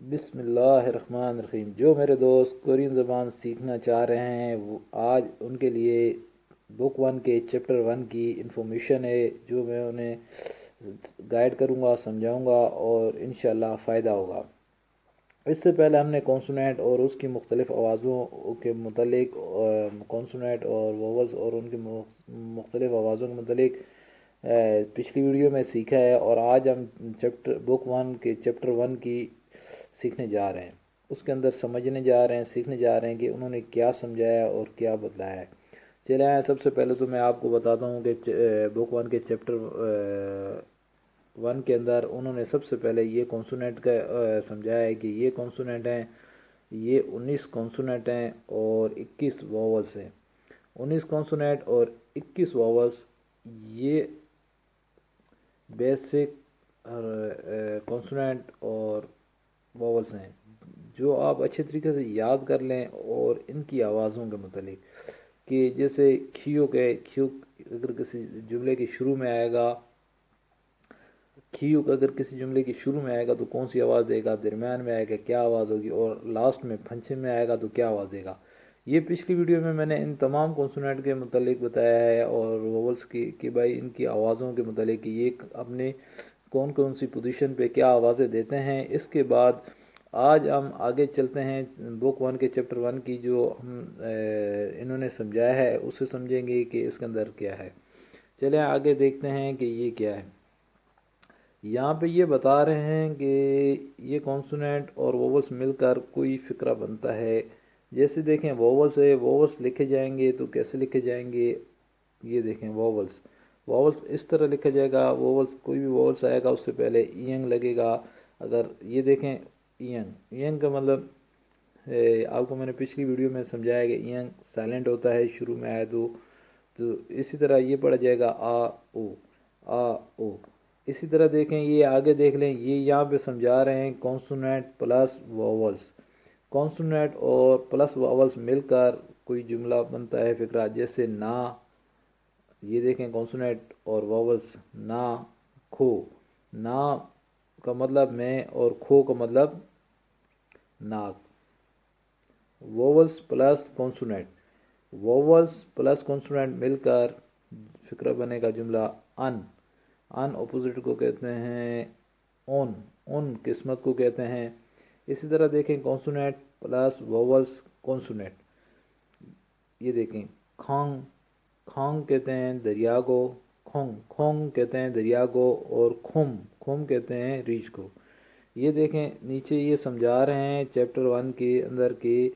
بسم اللہ الرحمن الرحیم۔ جو میرے دوست کورین زبان سیکھنا چاہ رہے ہیں وہ آج ان کے لیے بک ون کے چیپٹر ون کی انفارمیشن ہے، جو میں انہیں گائیڈ کروں گا، سمجھاؤں گا اور انشاءاللہ فائدہ ہوگا۔ اس سے پہلے ہم نے کانسونیٹ اور اس کی مختلف آوازوں کے متعلق، کانسونیٹ اور ووولز اور ان کی مختلف آوازوں کے متعلق پچھلی ویڈیو میں سیکھا ہے، اور آج ہم بک ون کے چیپٹر ون کی سیکھنے جا رہے ہیں۔ اس کے اندر سمجھنے جا رہے ہیں، سیکھنے جا رہے ہیں کہ انہوں نے کیا سمجھایا اور کیا بتلایا ہے۔ چلے آئیں، سب سے پہلے تو میں آپ کو بتاتا ہوں کہ بک ون کے چیپٹر ون کے اندر انہوں نے سب سے پہلے یہ کانسونیٹ کا سمجھایا ہے کہ یہ کانسونیٹ ہیں، یہ 19 کانسونیٹ ہیں اور 21 واولس ہیں۔ 19 کانسونیٹ اور 21 واولس یہ بیسک کانسونیٹ اور واولس ہیں، جو آپ اچھے طریقے سے یاد کر لیں، اور ان کی آوازوں کے متعلق کہ جیسے کھیو اگر کسی جملے کے شروع میں آئے گا، کھیو اگر کسی جملے کے شروع میں آئے گا تو کون سی آواز دے گا، درمیان میں آئے گا کیا آواز ہوگی، اور لاسٹ میں پھنچے میں آئے گا تو کیا آواز دے گا۔ یہ پچھلی ویڈیو میں نے ان تمام کانسونیٹ کے متعلق بتایا ہے، اور ووولس کی کہ بھائی ان کی آوازوں کے متعلق کہ یہ اپنے کون کون سی پوزیشن پہ کیا آوازیں دیتے ہیں۔ اس کے بعد آج ہم آگے چلتے ہیں بک ون کے چیپٹر ون کی، جو ہم انہوں نے سمجھایا ہے اسے سمجھیں گے کہ اس کے اندر کیا ہے۔ چلیں آگے دیکھتے ہیں کہ یہ کیا ہے۔ یہاں پہ یہ بتا رہے ہیں کہ یہ کانسونیٹ اور ووولس مل کر کوئی فقرہ بنتا ہے۔ جیسے دیکھیں ووولس ہے، ووولس لکھے جائیں گے تو کیسے لکھے جائیں گے، یہ دیکھیں ووولس اس طرح لکھا جائے گا۔ ووولس کوئی بھی ووولس آئے گا اس سے پہلے اینگ لگے گا۔ اگر یہ دیکھیں اینگ کا مطلب آپ کو میں نے پچھلی ویڈیو میں سمجھایا کہ اینگ سائلنٹ ہوتا ہے شروع میں آئے تو اسی طرح یہ پڑھا جائے گا آ او۔ اسی طرح دیکھیں یہ آگے دیکھ لیں، یہ یہاں پہ سمجھا رہے ہیں کانسونیٹ پلس واولس، کانسونیٹ اور پلس واولس مل کر کوئی جملہ بنتا ہے فقرہ، جیسے نا، یہ دیکھیں کانسونیٹ اور واولس، نا کھو، نا کا مطلب میں اور کھو کا مطلب ناک۔ ووولس پلس کانسونیٹ مل کر فقرہ بنے گا جملہ ان اپوزٹ کو کہتے ہیں اون قسمت کو کہتے ہیں۔ اسی طرح دیکھیں کانسونیٹ پلس ووولس کانسونیٹ، یہ دیکھیں کھانگ کہتے ہیں دریا کو، کھونگ کہتے ہیں دریا کو، اور کھم کہتے ہیں ریچھ کو۔ یہ دیکھیں نیچے یہ سمجھا رہے ہیں چیپٹر ون کے اندر کہ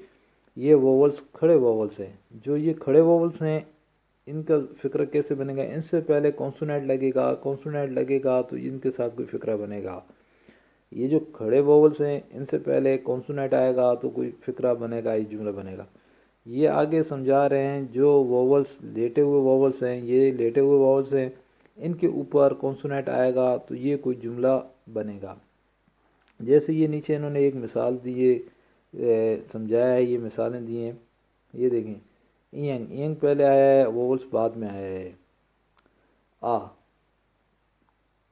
یہ ووولس کھڑے ووولس ہیں۔ جو یہ کھڑے ووولس ہیں ان کا فقرہ کیسے بنے گا، ان سے پہلے کانسونیٹ لگے گا تو ان کے ساتھ کوئی فقرہ بنے گا۔ یہ جو کھڑے ووولس ہیں ان سے پہلے کانسونیٹ آئے گا تو کوئی فقرہ بنے گا، یہ جملہ بنے گا۔ یہ آگے سمجھا رہے ہیں جو ووولس لیٹے ہوئے ووولس ہیں، یہ لیٹے ہوئے ووولس ہیں، ان کے اوپر کانسونیٹ آئے گا تو یہ کوئی جملہ بنے گا۔ جیسے یہ نیچے انہوں نے ایک مثال دی ہے، سمجھایا ہے، یہ مثالیں دی ہیں۔ یہ دیکھیں اینگ پہلے آیا ہے، ووولس بعد میں آیا ہے۔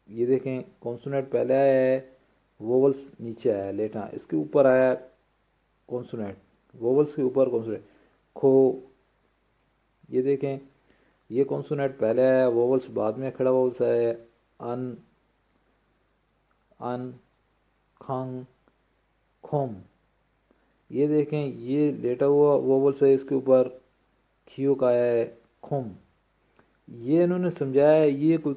یہ دیکھیں کانسونیٹ پہلے آیا ہے، ووولس نیچے آیا ہے لیٹا، اس کے اوپر آیا کانسونیٹ، ووولس کے اوپر کانسونیٹ۔ کھو، یہ دیکھیں یہ کانسونیٹ پہلے آیا، ووولس بعد میں کھڑا ووولس آیا ہے۔ ان کھانگ کھوم، یہ دیکھیں یہ لیٹا ہوا ووولس ہے، اس کے اوپر کھیو کا آیا ہے کھوم۔ یہ انہوں نے سمجھایا ہے، یہ کوئی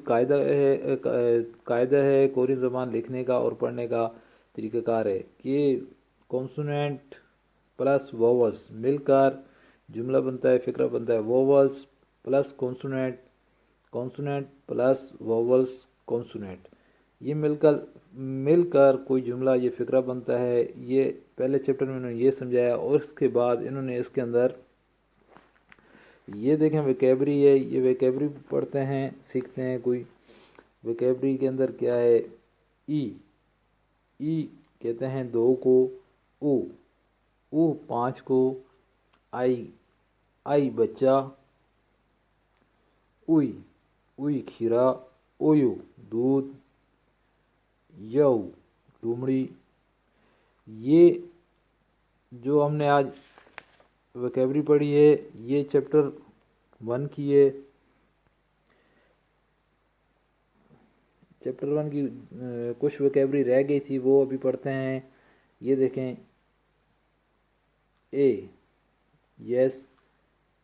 قاعدہ ہے کورین زبان لکھنے کا اور پڑھنے کا طریقہ کار ہے کہ کانسونیٹ پلس ووولس مل کر جملہ بنتا ہے، فقرہ بنتا ہے۔ ووولس پلس کانسونیٹ پلس ووولس کانسونیٹ، یہ مل کر کوئی جملہ، یہ فقرہ بنتا ہے۔ یہ پہلے چیپٹر میں انہوں نے یہ سمجھایا، اور اس کے بعد انہوں نے اس کے اندر یہ دیکھیں ویکیبری ہے، یہ ویکیبری پڑھتے ہیں، سیکھتے ہیں کوئی۔ ویکیبری کے اندر کیا ہے، ای کہتے ہیں 2 کو، او 5 کو، آئی بچہ، اوئی کھیرا، اویو دودھ، یو لومڑی، یہ جو ہم نے آج ویکیبری پڑھی ہے یہ چیپٹر 1 کی ہے. چیپٹر 1 کی کچھ ویکیبری رہ گئی تھی وہ ابھی پڑھتے ہیں. یہ دیکھیں اے یس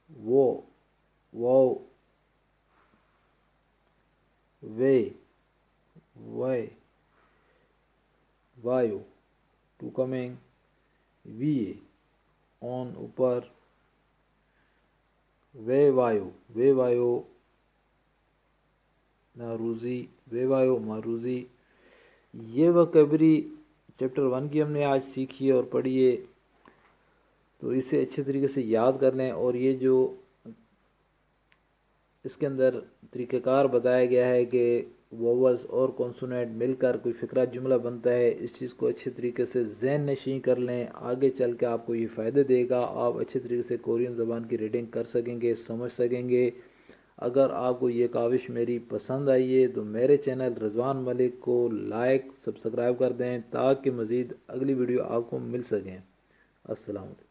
وہ واو وے وے وایو ٹو کمنگ وی آن اوپر وے وایو ناروزی وے وایو ماروزی. یہ ویکیبری چیپٹر 1 کی ہم نے آج سیکھی اور پڑھی ہے تو اسے اچھے طریقے سے یاد کر لیں. اور یہ جو اس کے اندر طریقہ کار بتایا گیا ہے کہ ووولز اور کونسونیٹ مل کر کوئی فقرہ جملہ بنتا ہے، اس چیز کو اچھے طریقے سے ذہن نشین کر لیں. آگے چل کے آپ کو یہ فائدہ دے گا، آپ اچھے طریقے سے کورین زبان کی ریڈنگ کر سکیں گے، سمجھ سکیں گے. اگر آپ کو یہ کاوش میری پسند آئی ہے تو میرے چینل رضوان ملک کو لائک سبسکرائب کر دیں تاکہ مزید اگلی ویڈیو آپ کو مل سکیں. السلام علیکم.